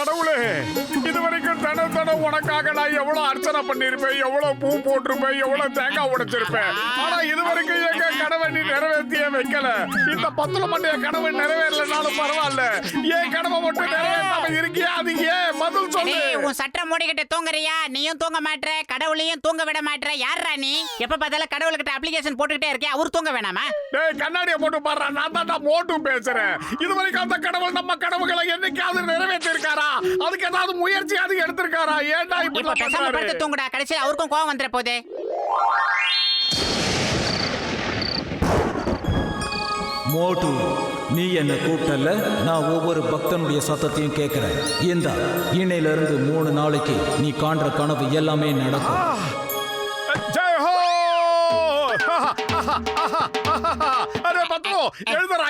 கடவுளே, இதுவரைக்கும் தினம் உனக்காக நான் எவ்வளவு அர்ச்சனை பண்ணிருப்பேன், எவ்வளவு பூ போட்டிருப்பேன், எவ்வளவு தேங்காய் உடைச்சிருப்பேன். ஆனா இதுவரைக்கும் எங்க கனவை நீ நிறைவேற்றியே வைக்கல. இந்த பத்துல மட்டும் என் கனவை நிறைவேறலனாலும் பரவாயில்ல, என் கனவை மட்டும் நிறைவேற்றாம இருக்கியா? அது ஏன்? பதில் சொல்லு. உன் சட்டை மூடிக்கிட்டு தூங்குறியா? நீயும் தூங்க மாட்ற, கடவுளையும் தூங்க விட மாட்ற. யாரா நீ? எப்ப பார்த்தாலும் கடவுள்கிட்ட அப்ளிகேஷன் போட்டுக்கிட்டே இருக்கே, அவர் தூங்க வேணாமா? டேய், கண்ணாடியை போட்டு பாடுறா. நான் தான் மோட்டு பேசுறேன். இதுவரைக்கும் அந்த கடவுள் நம்ம கனவுகளை என்னைக்காவது நிறைவேற்றி இருக்காரா? அதுக்கு ஏதாவது முயற்சி அது எடுத்திருக்காரா? ஏன்டா இப்ப பேசாம படுத்து தூங்குடா, கடைசியில் அவருக்கும் கோவம் வந்துற போதே. மோட்டு, நீ என்ன கூப்பிட்டல, நான் ஒவ்வொரு பக்தனுடைய சத்தத்தையும் கேட்கிறேன். இந்த இன்னையிலிருந்து 3 நாளைக்கு நீ காண்ற கனவு எல்லாமே நடக்கும். ஜெய் ஹோ! அரே பத்து, எழுதுறா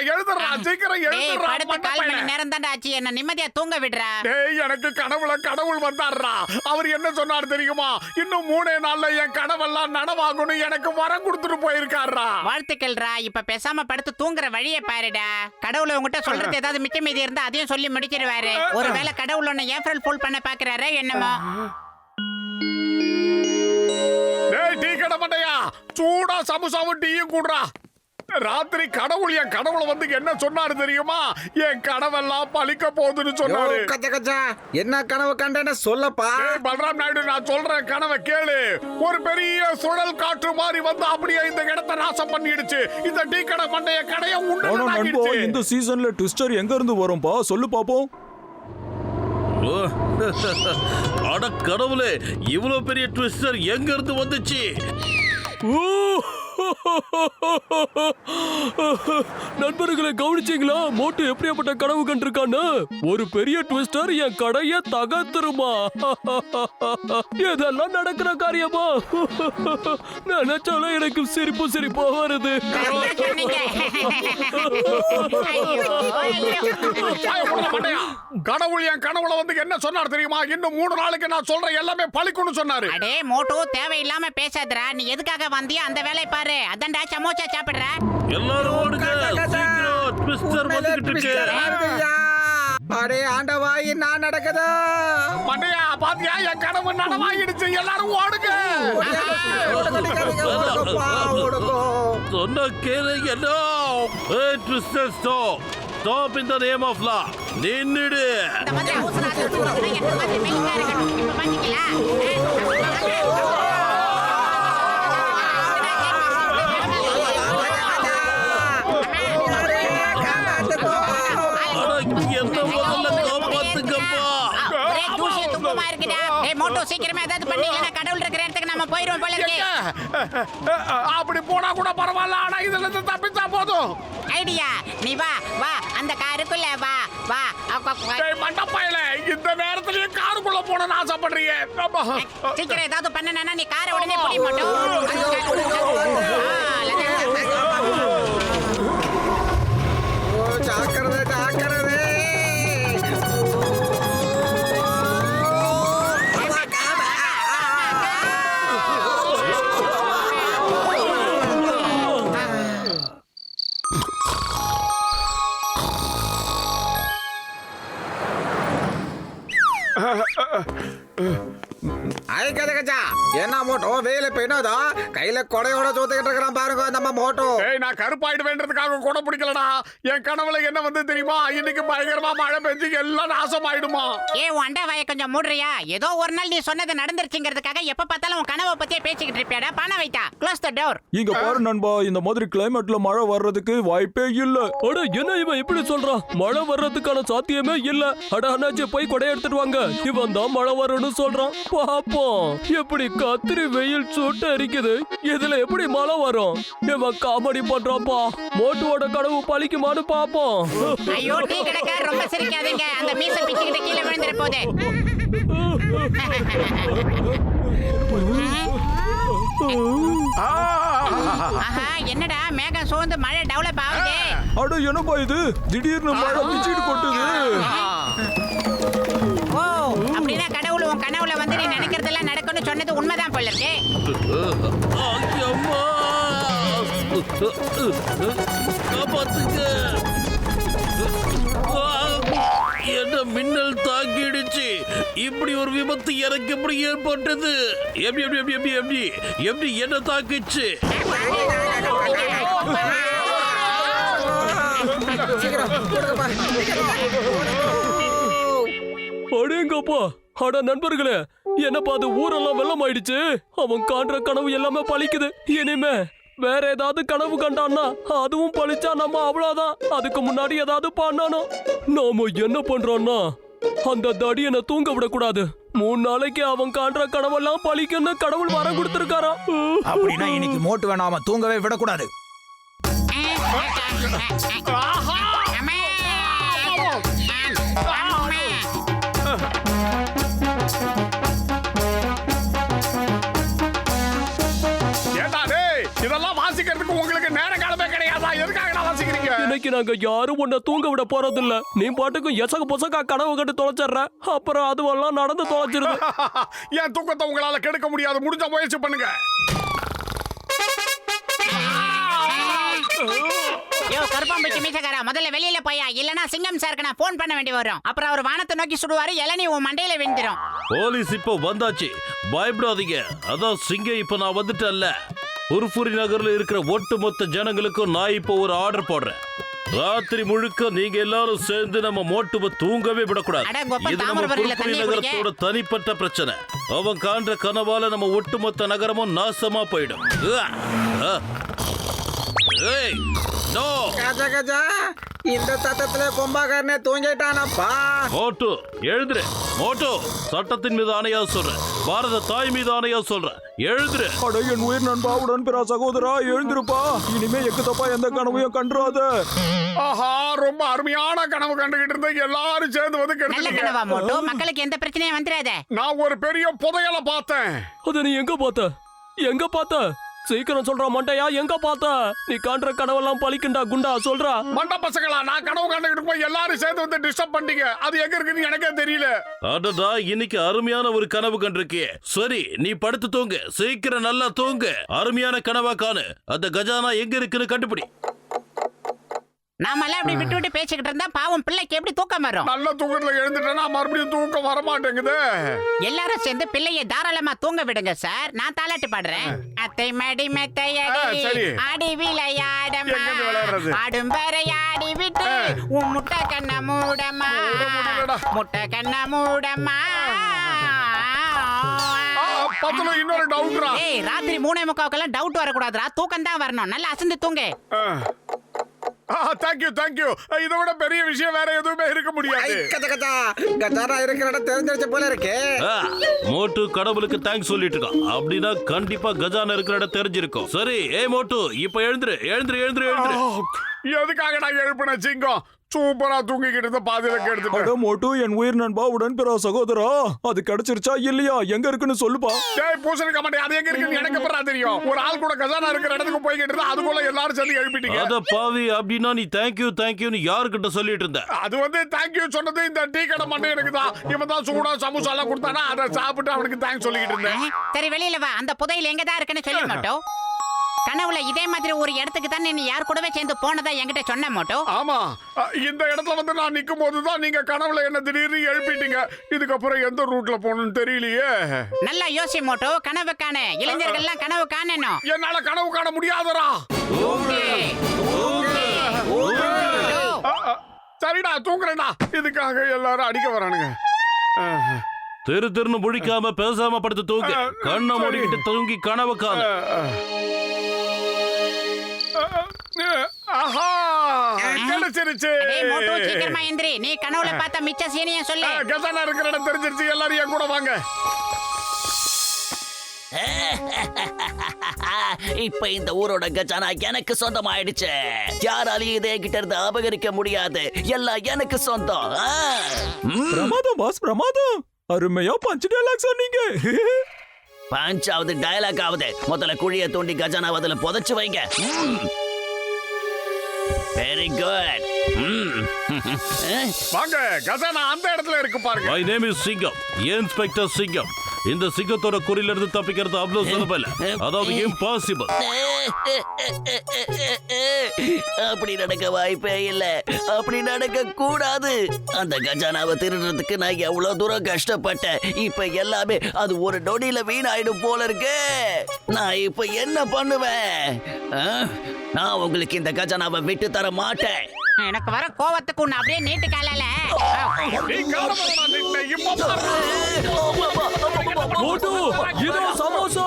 சீக்கிரம் எழுதுறா. படுத்து 1/4 மணி நேரம் தான்டா ஆச்சு, என்ன நிம்மதியா தூங்க விடுறா. டேய், எனக்கு கனவுல கடவுள் வந்தாருடா. அவர் என்ன சொன்னார் தெரியுமா? இன்னும் 3 நாள்ல என் கனவெல்லாம் நனவாகணும், எனக்கு வரம் கொடுத்துட்டு போயிருக்காருடா. வாழ்த்துக்கள்ரா. இப்ப பேசாம படுத்து தூங்குற வழியை பாருடா. கடவுள் உங்ககிட்ட சொல்றது ஏதாவது மிச்சம் மீதி இருந்தா அதையும் சொல்லி முடிச்சிருவாரு. ஒருவேளை கடவுள் உன்னை ஏப்ரல் ஃபூல் பண்ண பாக்குறாரு என்னமோ. டேய், டீ கடை மண்டையா, சூடா சமுசாவும் டீயும் கூடுறா. ராத்திரி கடவுள் என் கடவுளை வந்து என்ன சொன்னாரு தெரியுமா? என் கனவெல்லாம் பலிக்க போகுதுன்னு சொன்னாரு. என்ன கனவு கண்டேன்னு சொல்லப்பா. பல்ராம் நாயுடு, நான் சொல்றேன், கனவை கேளு. ஒரு பெரிய சுழல் காற்று மாதிரி வந்து அப்படியே இந்த இடத்தை நாசம் பண்ணிடுச்சு. இந்த டீ கடை மண்டைய கடைய உண்டு. இந்த சீசன்ல ட்விஸ்டர் எங்க இருந்து வரும்பா? சொல்லு பாப்போம். அட கடவுளே, இவ்வளவு பெரிய ட்விஸ்டர் எங்க இருந்து வந்துச்சு? நண்பர்களை கவனிச்சீங்களா? மோட்டு எப்படியாப்பட்ட கனவு கண்டிருக்கான்னு? ஒரு பெரிய ட்விஸ்டர் என் கடைய தகர்த்துருமா? இதெல்லாம் நடக்கிற காரியமா? நினைச்சாலும் எனக்கு சிரிப்பா வருது. கடவுள் என் கனவுல வந்து என்ன சொன்னார் தெரியுமா? இன்னும் 3 நாளைக்கு நான் சொல்ற எல்லாமே பலிக்கும்னு சொன்னாரு. அடே மோட்டு, தேவையில்லாம பேசாதடா. நீ எதுக்காக வந்தியா அந்த வேலையை பாரு. அதான்டா சமோசா சாப்பிடுற. எல்லாரும் ஓடுங்க, சீக்கிரம் ட்விஸ்டர் வந்துகிட்டு இருக்கு. அடே ஆண்டவா, என்ன நடக்குது? மண்டையா, பாத்தியா? என் கனவு நனவாயிடுச்சு. எல்லாரும் ஓடுங்க. சொன்ன கேளுங்க. Twister stop in the name of law. நின்னுடு. இந்த மாதிரி அவசரத்துல தூங்குறவங்க என்ன மாதிரி மெயினா இருக்கணும். இப்ப பாத்தீங்களா? சீக்கிரமே ஏதாவது பண்ணி, இல்லைன்னா கடவுள் இருக்கிற இடத்துக்கு நம்ம போயிடுவோம் போல இருக்கு. அப்படி போனா கூட பரவாயில்ல, ஆனா இதுல இருந்து தப்பிச்சா போதும். ஐடியா, நீ வா அந்த காருக்குள்ள வா. மண்டப்பையில இந்த நேரத்திலயும் காருக்குள்ள போன ஆசைப்படுறீங்க. சீக்கிரம் ஏதாவது பண்ணனா நீ காரை உடனே போடி மாட்டோம். என்ன மோட்டோ வேலை பெய்யாதா? கையில கொடையோட சோத்துக்கிட்டு இருக்கிறான் பாருங்க நம்ம மோட்டோ. நான் கருப்பாயிடுவேன்றதுக்காக கூட பிடிக்கலடா. என் கனவுல என்ன வந்து தெரியுமா? இன்னைக்கு பயங்கரமா மழை பெஞ்சு எல்லாம் நாசமாயிடுமா. உன் அண்டா வாயை கொஞ்சம் மூடுறியா? ஏதோ ஒரு நாள் நீ சொன்னது நடந்துருச்சுங்கிறதுக்காக எப்ப பார்த்தாலும் உன் கனவை பத்தியே பேசிக்கிட்டு இருப்பியாடா. பணம் வைத்தா, க்ளோஸ் தி டோர். இங்க பாரு நண்பா, இந்த மாதிரி கிளைமேட்ல மழை வர்றதுக்கு வாய்ப்பே இல்ல. அட என்ன இவன் இப்படி சொல்றான்? மழை வர்றதுக்கான சாத்தியமே இல்ல. அட அண்ணாச்சி, போய் கொடை எடுத்துட்டு வாங்க. இவன் தான் மழை வரும்னு சொல்றான். பாப்போம் எப்படி கத்திரி வெயில் சுட்டு அரிக்குது. இதுல எப்படி மழை வரும்? இவன் காமெடி பண்றாப்பா. மோட்டுவோட கனவு பலிக்குமான்னு பாப்போம். ஐயோ, டீ கடைக்காரர் ரொம்ப சிரிக்காதீங்க. அந்த மீச பிச்சுக்கிட்டு கீழே விழுந்துற போதே. ஆஹா, என்னடா மேகம் சோர்ந்து மழை டெவலப் ஆகுது. அட என்னப்பா இது? திடீர்னு மழை பிச்சுட்டு கொட்டுது. ஓ, அப்படின்னா கடவுள் உன் கனவுல வந்து நீ நினைக்கிறதெல்லாம் நடக்கும்னு சொன்னது உண்மைதான் போல இருக்கு. காப்பாத்துங்க. என்ன மின்னல் தாக்கிடுச்சு. இப்படி ஒரு விபத்து எனக்கு எப்படி ஏற்பட்டது? எப்படி எப்படி எப்படி எப்படி எப்படி எப்படி என்ன தாக்குச்சு? சீக்கிரம் கொடுங்கப்பா. அடேங்கப்பா. அட நண்பர்களே, என்னப்பா அது ஊரெல்லாம் வெள்ளம் ஆயிடுச்சு. அவன் காண்ற கனவு எல்லாமே பலிக்குது. இனிமே வேற ஏதாவது கனவு கண்டான்னா அதுவும் பழிச்சா நம்ம அவ்வளவுதான். அதுக்கு முன்னாடி ஏதாவது பண்ணானோ. நாம என்ன பண்றோம்னா அந்த தடியனை தூங்க விடக்கூடாது. 3 நாளைக்கு அவன் காண்ற கனவெல்லாம் பழிக்குன்னு கடவுள் வரம் கொடுத்திருக்காராம். அப்படின்னா இன்னைக்கு மோட்டு வேணாம தூங்கவே விடக்கூடாது. ஏண்டா டேய், இதெல்லாம் வாசிக்கிறதுக்கு உங்களுக்கு நேர காலமே கிடையாதா? எதுக்காக வாசிக்கிறீங்க? இன்னைக்கு நாங்க யாரும் உன்னை தூங்க விட போறதில்ல. நீ பாட்டுக்கும் எசக பொசக்கா கனவு கண்டு தொலைச்சிடுற. அப்புறம் அதுவெல்லாம் நடந்து தொலைச்சிருது. என் தூக்கத்தை உங்களால கெடுக்க முடியாது. முடிஞ்ச முயற்சி பண்ணுங்க. யோ கருப்பாம்பட்டி மீசக்காரா, முதல்ல வெளியில போயா, இல்லனா சிங்கம் சாருக்கு நான் போன் பண்ண வேண்டி வரும். அப்புறம் அவர் வானத்தை நோக்கி சுடுவாரு, இளநீ உன் மண்டையில விழுந்துரும். போலீஸ் இப்போ வந்தாச்சு, பயப்படாதீங்க. அதான் சிங்கம் இப்ப நான் வந்துட்டேன்ல. புர்புரி நகர்ல இருக்கிற ஒட்டுமொத்த ஜனங்களுக்கும் நான் இப்போ ஒரு ஆர்டர் போடுறேன். ராத்திரி முழுக்க நீங்க எல்லாரும் சேர்ந்து நம்ம மோட்டுவை தூங்கவே விடக்கூடாது. அட, கொப்பன் இது நம்ம தாமிரபரணியில புர்புரி தண்ணி நகரத்தோட தனிப்பட்ட பிரச்சனை. அவன் காண்ற கனவால நம்ம ஒட்டுமொத்த நகரமும் நாசமா போயிடும். ஏய், நோ. கஜா கஜா, இந்த சத்தத்துல கும்பகர்ணே தூங்கிட்டானப்பா. மோட்டு எழுதுரு. மோட்டு, சட்டத்தின் மீது ஆணையா சொல்றேன், பாரத தாய் மீது ஆணையா சொல்றேன், எழுதுரு. அட என் உயிர் நண்பா, உடன்பிறா சகோதரா, எழுந்திருப்பா. இனிமே எக்கு தப்பா எந்த கனவையும் கண்டுறாத. ஆஹா, ரொம்ப அருமையான கனவு கண்டுகிட்டு இருந்த எல்லாரும் சேர்ந்து வந்து நல்ல கெடுத்துட்டீங்க. கனவா மோட்டோ? மக்களுக்கு எந்த பிரச்சனையும் வந்துடாத. நான் ஒரு பெரிய புதையலை பார்த்தேன். அத நீ எங்க பார்த்த? எங்க பார்த்த? சீக்கிரம் சொல்றா மண்டையா, எங்க பார்த்த? நீ காண்ற கனவெல்லாம் பலிக்குண்டா குண்டா, சொல்றா. மண்ட பசங்களா, நான் கனவு கண்டுகிட்டு போய் எல்லாரும் சேர்ந்து வந்து டிஸ்டர்ப் பண்ணிட்டீங்க. அது எங்க இருக்குன்னு எனக்கே தெரியல. அடடா, இன்னைக்கு அருமையான ஒரு கனவு கண்டிருக்கியே. சரி, நீ படுத்து தூங்கு, சீக்கிரம் நல்லா தூங்கு. அருமையான கனவா காணு. அந்த கஜானா எங்க இருக்குன்னு கண்டுபிடி. நாம எல்லாம் அப்படி விட்டு விட்டு பேசிக்கிட்டு இருந்தா பாவம் பிள்ளைக்கு எப்படி தூக்கம் வரும்? நல்ல தூக்கத்துல எழுந்துட்டேன்னா மறுபடியும் தூக்கம் வர மாட்டேங்குது. எல்லாரும் சேர்ந்து பிள்ளைய தாராளமா தூங்க விடுங்க சார். நான் தாலாட்டு பாடுறேன். அத்தை மடி மெத்தையடி சரி. ஆடி விளையாடமா, எங்கிருந்து விளையாடுறது? ஆடும் வரை ஆடி விட்டு உன் முட்டை கண்ண மூடமா, முடியலடா. முட்டை கண்ண மூடமா. பத்துல இன்னொரு டவுட்ரா. ஏய், ராத்திரி 3:45 டவுட் வரக்கூடாதுடா. தூக்கம் தான் வரணும். நல்லா அசந்து தூங்கு. தேங்க்யூ. இதை விட பெரிய விஷயம் வேற எதுவுமே இருக்க ஐ, முடியாது. கஜா கஜா, கஜானா இருக்கிற இடம் தெரிஞ்சிருச்ச போல இருக்கே. மோட்டு கடவுளுக்கு தேங்க்ஸ் சொல்லிட்டு இருக்கான். அப்படின்னா கண்டிப்பா கஜானா இருக்கிற இடம் தெரிஞ்சிருக்கும். சரி, ஏய் மோட்டு, இப்ப எழுந்துரு. எதுக்காக நான் எழுப்பின சிங்கம்? சூப்பரா தூங்கிக்கிட்டு இருந்த பாதியில கெடுத்துட்டேன். அட மோட்டு, என் உயிர் நண்பா, உடன்பிறா சகோதரா, அது கிடைச்சிருச்சா இல்லையா? எங்க இருக்குன்னு சொல்லுப்பா. டேய் பூசணிக்க மாட்டேன், அது எங்க இருக்குன்னு எனக்கு அப்புறம் தெரியும். ஒரு ஆள் கூட கஜானா இருக்கிற இடத்துக்கு போய்கிட்டு இருந்தா அதுக்குள்ள எல்லாரும் சேர்ந்து எழுப்பிட்டீங்க. அத பாவி, அப்படின்னா நீ தேங்க்யூன்னு யாருக்கிட்ட சொல்லிட்டு இருந்த? அது வந்து தேங்க்யூ சொன்னது இந்த டீ கடை மட்டும் எனக்கு தான். இவன் தான் சூடா சமோசா எல்லாம் கொடுத்தானா, அதை சாப்பிட்டு அவனுக்கு தேங்க்ஸ் சொல்லிக்கிட்டு இருந்தேன். சரி, வெளியில வா. அந்த புதையில எங்க தான் இருக்குன்னு சொல்ல மாட்டோம். கனவுல இதே மாதிரி ஒரு இடத்துக்கு தான் நீ யார் கூடவே சேர்ந்து போனதா என்கிட்ட சொன்ன மோட்டோ. ஆமா, இந்த இடத்துல வந்து நான் நிக்கும் போதுதான் நீங்க கனவுல என்ன திடீர்னு எழுப்பிட்டீங்க. இதுக்கப்புறம் எந்த ரூட்ல போகணும்னு தெரியலையே. நல்லா யோசி மோட்டோ. கனவு காண, இளைஞர்கள் எல்லாம் கனவு காணணும். என்னால கனவு காண முடியாதரா. சரிடா, தூங்குறேன்டா. இதுக்காக எல்லாரும் அடிக்க வரானுங்க. திருன்னு முழிக்காம பேசாம படுத்து தூங்கு. கண்ணை மூடிக்கிட்டு தூங்கி கனவு காணு. ஆஹா, கிடைச்சிருச்சு. டேய் மோட்டோ, சீக்கிரமா எந்திரி. நீ கனவுல பார்த்த மிச்ச சீனியை சொல்லு. கஜானா இருக்கிற இடம் தெரிஞ்சிருச்சு. எல்லாரும் என் கூட வாங்க. இப்ப இந்த ஊரோட கஜானா எனக்கு சொந்தமாயிடுச்சு. யாராலையும் இதை கிட்ட இருந்து அபகரிக்க முடியாது. எல்லாம் எனக்கு சொந்தம். பிரமாதம் பாஸ், பிரமாதம். அருமையா பஞ்ச் டயலாக் சொன்னீங்க. பஞ்சாவது டயலாக் ஆகுது. முதல்ல குழிய தோண்டி கஜானா அதுல புதைச்சு வைங்க. Very good. வாங்க, கஜானா அந்த இடத்துல இருக்கு பாருங்க. My name is சிங்கம், இன்ஸ்பெக்டர் சிங்கம். இந்த சிங்கத்தோட குறியில இருந்து தப்பிக்கிறது அவ்வளவு சுலபம் இல்ல, அதாவது இம்பாசிபிள். அப்படி நடக்க வாய்ப்பே இல்ல, அப்படி நடக்க கூடாது. அந்த கஜானாவை திருடுறதுக்கு நான் எவ்வளவு தூரம் கஷ்டப்பட்டேன். இப்ப எல்லாமே அது ஒரு நொடியில வீணாயிடும் போல இருக்கு. நான் இப்ப என்ன பண்ணுவேன்? நான் உங்களுக்கு இந்த கஜானாவை விட்டு தர மாட்டேன். எனக்கு வர கோவத்துக்கு உன்னை அப்படியே நீட்டு காலால. நீ காலமாடா நின்ன, இப்ப பாரு. மோட்டு, இதோ சமோசா.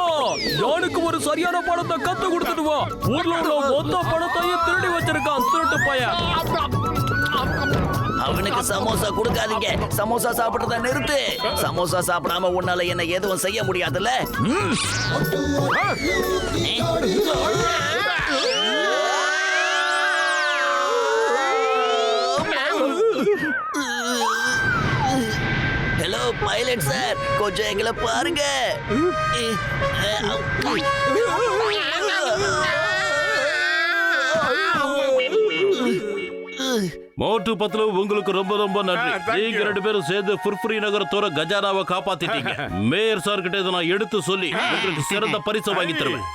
யானுக்கு ஒரு சரியான பணத்தை கத்து கொடுத்துட்டு வா. ஊர்ல உள்ள மொத்த பணத்தையும் திருடி வச்சிருக்கான் திருட்டு பையன். அவனுக்கு சமோசா கொடுக்காதீங்க. சமோசா சாப்பிடுறத நிறுத்து. சமோசா சாப்பிடாம உன்னால என்ன எதுவும் செய்ய முடியாதுல்ல. ஹலோ பைலட் சார், கொஞ்சம் எங்களை பாருங்க. மோட்டு பத்லு, உங்களுக்கு ரொம்ப ரொம்ப நன்றி. நீங்க 2 பேரும் சேர்ந்து ஃபுர்ஃபுரி நகரத்தோட கஜானாவை காப்பாத்திட்டீங்க. மேயர் சார் கிட்ட இதை நான் எடுத்து சொல்லி உங்களுக்கு சிறந்த பரிசு வாங்கி தருவேன்.